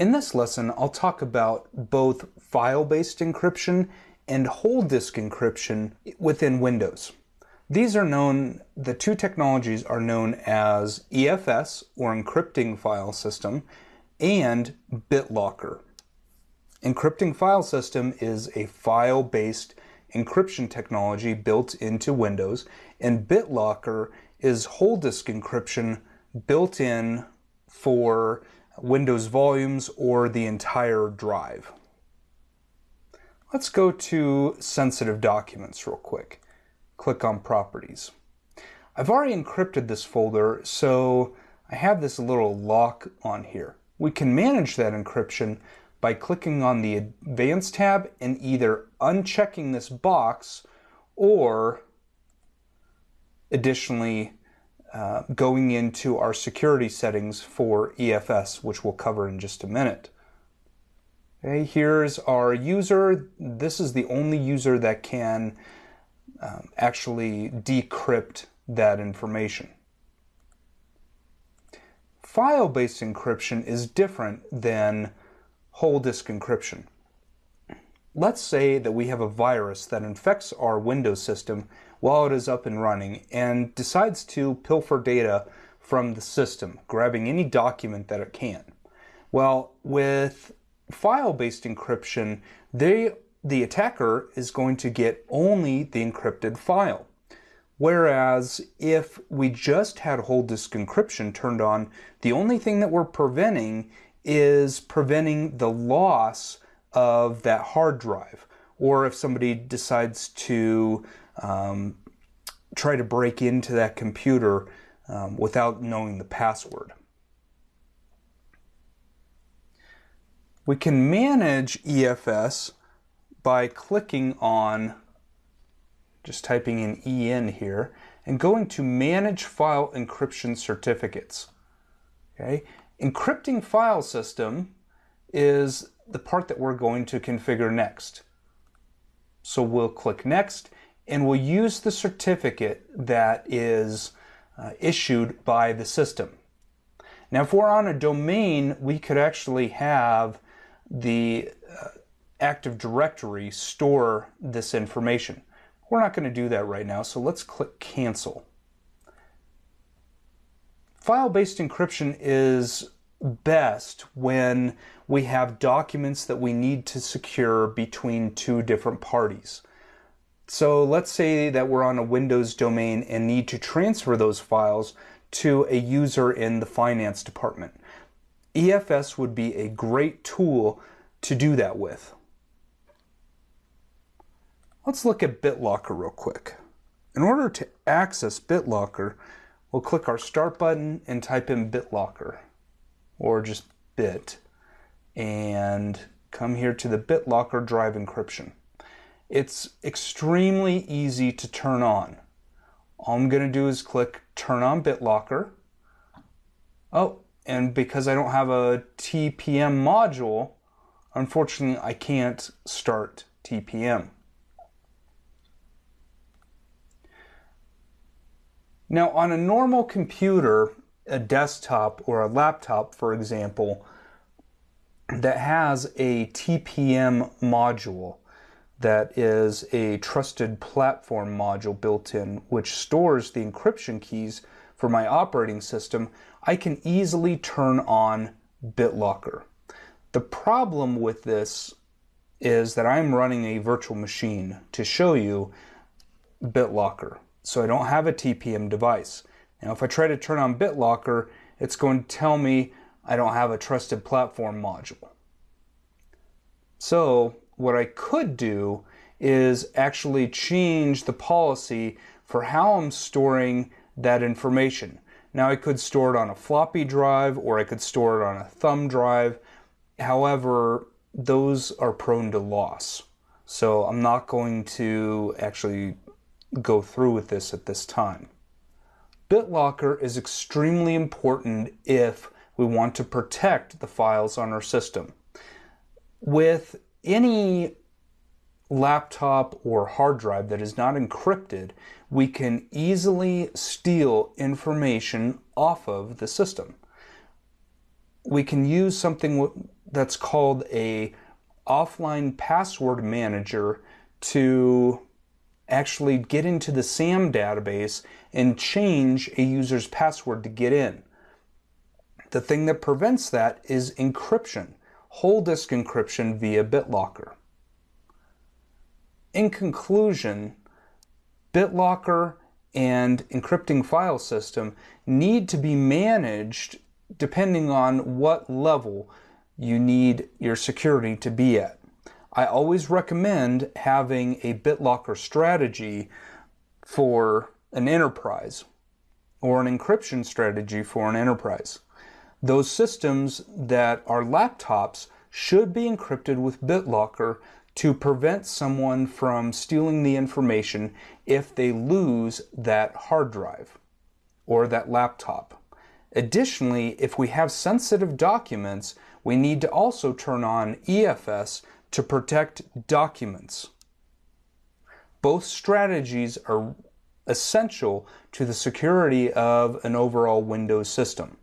In this lesson, I'll talk about both file-based encryption and whole disk encryption within Windows. The two technologies are known as EFS, or Encrypting File System, and BitLocker. Encrypting File System is a file-based encryption technology built into Windows, and BitLocker is whole disk encryption built in for Windows volumes or the entire drive. Let's go to sensitive documents real quick. Click on Properties. I've already encrypted this folder, so I have this little lock on here. We can manage that encryption by clicking on the Advanced tab and either unchecking this box or additionally going into our security settings for EFS, which we'll cover in just a minute. Okay, here's our user. This is the only user that can actually decrypt that information. File-based encryption is different than whole disk encryption. Let's say that we have a virus that infects our Windows system while it is up and running and decides to pilfer data from the system, grabbing any document that it can. Well, with file-based encryption, the attacker is going to get only the encrypted file. Whereas if we just had whole disk encryption turned on, the only thing that we're preventing is preventing the loss of that hard drive, or if somebody decides to try to break into that computer without knowing the password. We can manage EFS by clicking on, just typing in EN here, and going to Manage File Encryption Certificates. Okay? Encrypting File System is the part that we're going to configure next. So we'll click Next, and we'll use the certificate that is issued by the system. Now, if we're on a domain, we could actually have the Active Directory store this information. We're not going to do that right now, so let's click Cancel. File-based encryption is best when we have documents that we need to secure between two different parties. So let's say that we're on a Windows domain and need to transfer those files to a user in the finance department. EFS would be a great tool to do that with. Let's look at BitLocker real quick. In order to access BitLocker, we'll click our Start button and type in BitLocker, or just Bit, and come here to the BitLocker Drive Encryption. It's extremely easy to turn on. All I'm going to do is click Turn on BitLocker. Oh, and because I don't have a TPM module, unfortunately I can't start TPM. Now, on a normal computer, a desktop or a laptop, for example, that has a TPM module, that is a trusted platform module built in, which stores the encryption keys for my operating system, I can easily turn on BitLocker. The problem with this is that I'm running a virtual machine to show you BitLocker. So I don't have a TPM device. Now if I try to turn on BitLocker, it's going to tell me I don't have a trusted platform module. So what I could do is actually change the policy for how I'm storing that information. Now I could store it on a floppy drive, or I could store it on a thumb drive. However, those are prone to loss. So I'm not going to actually go through with this at this time. BitLocker is extremely important if we want to protect the files on our system. With any laptop or hard drive that is not encrypted, we can easily steal information off of the system. We can use something that's called a offline password manager to actually get into the SAM database and change a user's password to get in. The thing that prevents that is encryption, whole disk encryption via BitLocker. In conclusion, BitLocker and encrypting file system need to be managed depending on what level you need your security to be at. I always recommend having a BitLocker strategy for an enterprise or an encryption strategy for an enterprise. Those systems that are laptops should be encrypted with BitLocker to prevent someone from stealing the information if they lose that hard drive or that laptop. Additionally, if we have sensitive documents, we need to also turn on EFS to protect documents. Both strategies are essential to the security of an overall Windows system.